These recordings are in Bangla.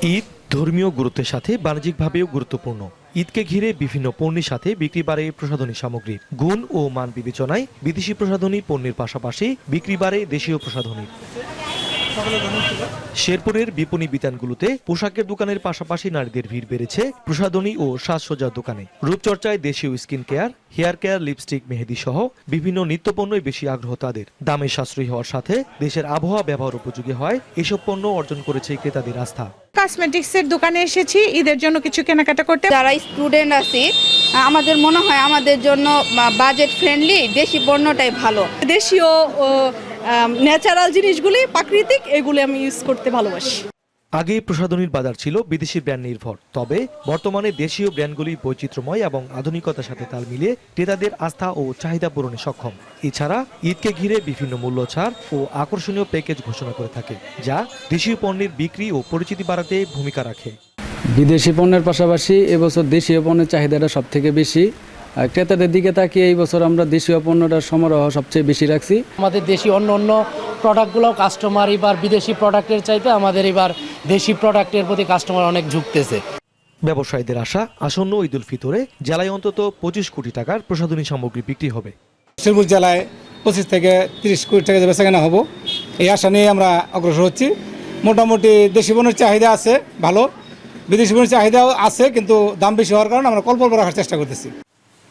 ঈদ ধর্মীয় গুরুত্বের সাথে বাণিজ্যিকভাবেও গুরুত্বপূর্ণ। ঈদকে ঘিরে বিভিন্ন পণ্যের সাথে বিক্রি বাড়ে প্রসাধনী সামগ্রীর। গুণ ও মান বিবেচনায় বিদেশি প্রসাধনী পণ্যের পাশাপাশি বিক্রি বাড়ে দেশীয় প্রসাধনীর। শেরপুরের বিপণী বিতানগুলোতে পোশাকের দোকানের পাশাপাশি নারীদের ভিড় বেড়েছে প্রসাধনী ও সাজসজ্জার দোকানে। রূপচর্চায় দেশীয় skin care, hair care, lipstick, মেহেদি সহ বিভিন্ন নিত্যপণ্যই বেশি আগ্রহ তাদের। দামে সাশ্রয়ী হওয়ার সাথে দেশের আবহাওয়া ব্যবহার উপযোগী হয় এসব পণ্য অর্জন করেছে ক্রেতাদের আস্থা। কসমেটিক্সের দোকানে এসেছি ঈদের জন্য কিছু কেনাকাটা করতে। যারা স্টুডেন্ট আছি আমাদের মনে হয় আমাদের জন্য বাজেট ফ্রেন্ডলি দেশি পণ্যটাই ভালো। দেশীয় ন্যাচারাল জিনিসগুলি, প্রাকৃতিক, এগুলি আমি ইউজ করতে ভালোবাসি। আগে প্রসাধনীর বাজার ছিল বিদেশি ব্র্যান্ড নির্ভর, তবে বর্তমানে দেশীয় ব্র্যান্ডগুলি বৈচিত্র্যময় এবং আধুনিকতার সাথে তাল মিলিয়ে ক্রেতাদের আস্থা ও চাহিদা পূরণে সক্ষম। এছাড়া ঈদকে ঘিরে বিভিন্ন মূল্য ছাড় ও আকর্ষণীয় প্যাকেজ ঘোষণা করে থাকে, যা দেশীয় পণ্যের বিক্রি ও পরিচিতি বাড়াতে ভূমিকা রাখে। বিদেশি পণ্যের পাশাপাশি এবছর দেশীয় পণ্যের চাহিদাটা সব থেকে বেশি। ক্রেতাদের দিকে তাকিয়ে এই বছর আমরা দেশীয় পণ্যটার সমারোহ সবচেয়ে বেশি রাখছি। আমাদের দেশি অন্য প্রোডাক্টগুলো কাস্টমার এবার বিদেশি প্রোডাক্টের চাইতে আমাদের এবার দেশি প্রোডাক্টের প্রতি কাস্টমার অনেক ঝুঁকতেছে। ব্যবসায়ীদের আশা, আসন্ন ঈদুল ফিতরে জেলায় অন্তত 25 কোটি টাকার প্রসাধনী সামগ্রী বিক্রি হবে। শেরপুর জেলায় 25 থেকে 30 কোটি টাকা বেচাকেনা হবো, এই আশা নিয়ে আমরা অগ্রসর হচ্ছি। মোটামুটি দেশি পণ্যের চাহিদা আছে ভালো, বিদেশি পণ্যের চাহিদাও আছে, কিন্তু দাম বেশি হওয়ার কারণে আমরা অল্প রাখার চেষ্টা করতেছি।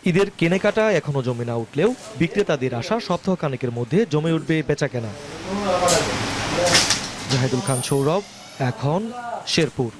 ঈদের কেনাকাটা এখনো জমে না উঠলেও বিক্রেতাদের আশা সপ্তাহ খানেকের মধ্যে জমে উঠবে বেচাকেনা। জাহিদুল খান সৌরভ, এখন শেরপুর।